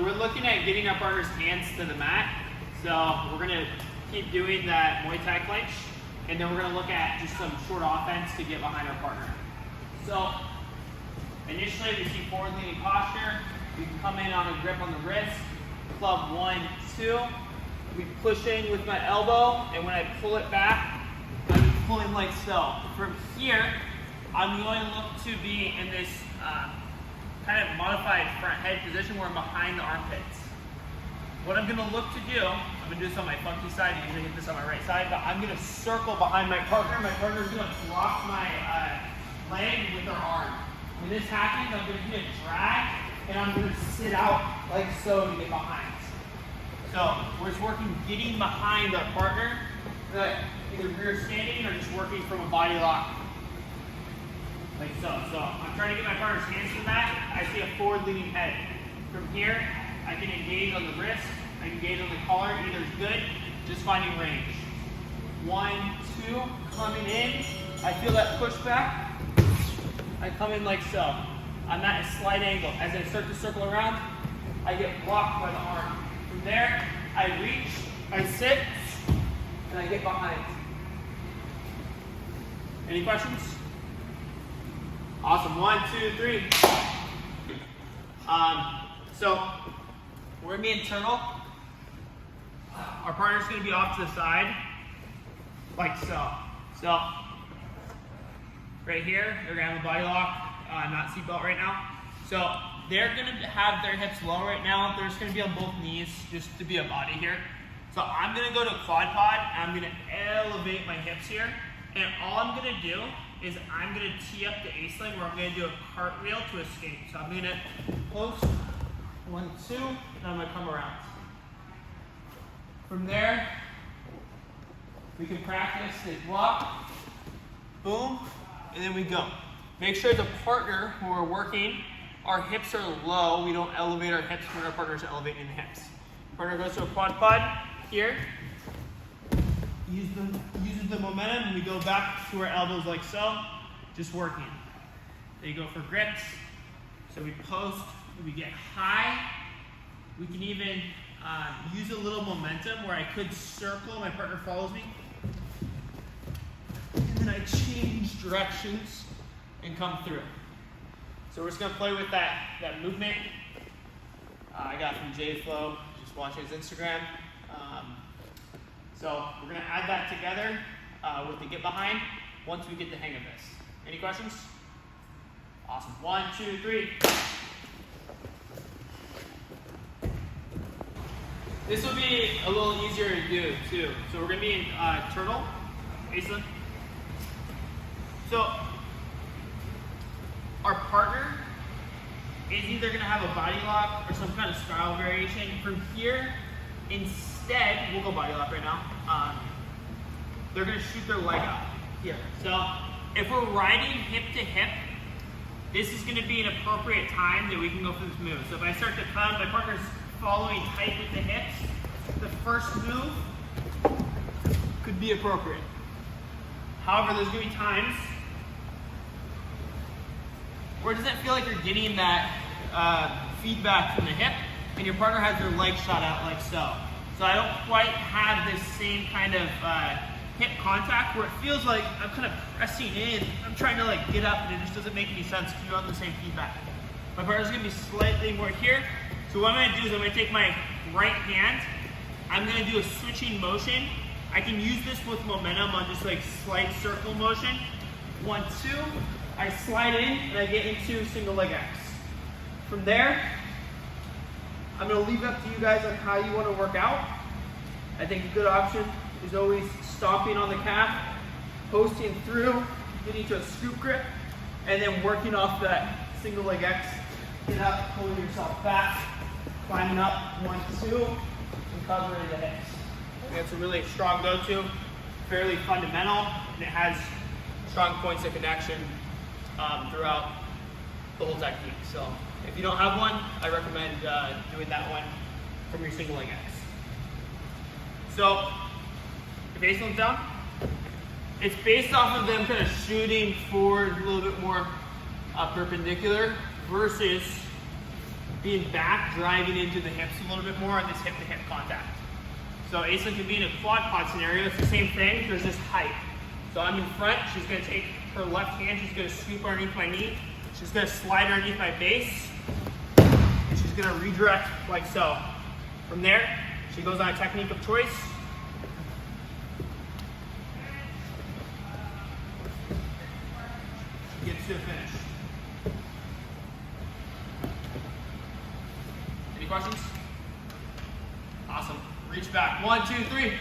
we're looking at getting our partner's hands to the mat. So we're gonna keep doing that Muay Thai clinch, and then we're gonna look at just some short offense to get behind our partner. So initially we see forward leaning posture. We can come in on a grip on the wrist, club 1, 2. We push in with my elbow, and when I pull it back, I'm pulling like so. From here, I'm going to look to be in this kind of modified front head position where I'm behind the armpits. What I'm going to look to do, I'm going to do this on my funky side, I usually hit this on my right side, but I'm going to circle behind my partner. My partner's going to block my leg with her arm. When this happens, I'm going to do a drag, and I'm going to sit out like so to get behind. So we're just working getting behind our partner, either rear standing or just working from a body lock. Like so. So I'm trying to get my partner's hands to the mat. I see a forward leaning head. From here, I can engage on the wrist, I can engage on the collar, either is good, just finding range. 1, 2, coming in. I feel that pushback. I come in like so. I'm at a slight angle. As I start to circle around, I get blocked by the arm. From there, I reach, I sit, and I get behind. Any questions? Awesome. 1, 2, 3. So we're gonna be internal. Our partner's gonna be off to the side, like so. So right here, they're gonna have a body lock, not seatbelt right now. So they're gonna have their hips low right now. They're just gonna be on both knees, just to be a body here. So I'm gonna go to QuadPod, and I'm gonna elevate my hips here. And all I'm gonna do is I'm gonna tee up the A-sling where I'm gonna do a cartwheel to escape. So I'm gonna post, 1, 2, and I'm gonna come around. From there, we can practice this block, boom, and then we go. Make sure the partner who we're working, our hips are low. We don't elevate our hips when our partner's elevating the hips. Partner goes to a QuadPod here. Uses the momentum, and we go back to our elbows like so, just working. Then you go for grips. So we post, we get high. We can even use a little momentum where I could circle, my partner follows me. And then I change directions and come through. So we're just gonna play with that movement. I got from J-Flow, just watching his Instagram. So we're gonna add that together with the get behind once we get the hang of this. Any questions? Awesome. 1, 2, 3. This will be a little easier to do too. So we're gonna be in turtle, Aislinn. So our partner is either gonna have a body lock or some kind of style variation. From here, instead, we'll go body lock right now. They're gonna shoot their leg out here. So if we're riding hip to hip, this is gonna be an appropriate time that we can go for this move. So if I start to come, my partner's following tight with the hips, the first move could be appropriate. However, there's gonna be times where it doesn't feel like you're getting that feedback from the hip, and your partner has their leg shot out like so. So I don't quite have this same kind of hip contact where it feels like I'm kind of pressing in. I'm trying to like get up, and it just doesn't make any sense because you don't have the same feedback. My partner's gonna be slightly more here. So what I'm gonna do is I'm gonna take my right hand, I'm gonna do a switching motion. I can use this with momentum on just like slight circle motion. 1, 2, I slide in and I get into single leg X. From there, I'm gonna leave it up to you guys on how you wanna work out. I think a good option is always stomping on the calf, posting through, getting to a scoop grip, and then working off that single leg X. Get up, pulling yourself back, climbing up, 1, 2, and covering the hips. I think it's a really strong go-to, fairly fundamental, and it has strong points of connection throughout the whole technique. So if you don't have one, I recommend doing that one from your single leg X. So the baseline down, it's based off of them kind of shooting forward a little bit more perpendicular versus being back, driving into the hips a little bit more on this hip-to-hip contact. So Aislinn can be in a QuadPod scenario. It's the same thing. There's this height. So I'm in front. She's going to take her left hand. She's going to scoop underneath my knee. She's going to slide underneath my base. And she's going to redirect like so. From there, she goes on a technique of choice. She gets to the finish. Any questions? Awesome. Reach back. 1, 2, 3.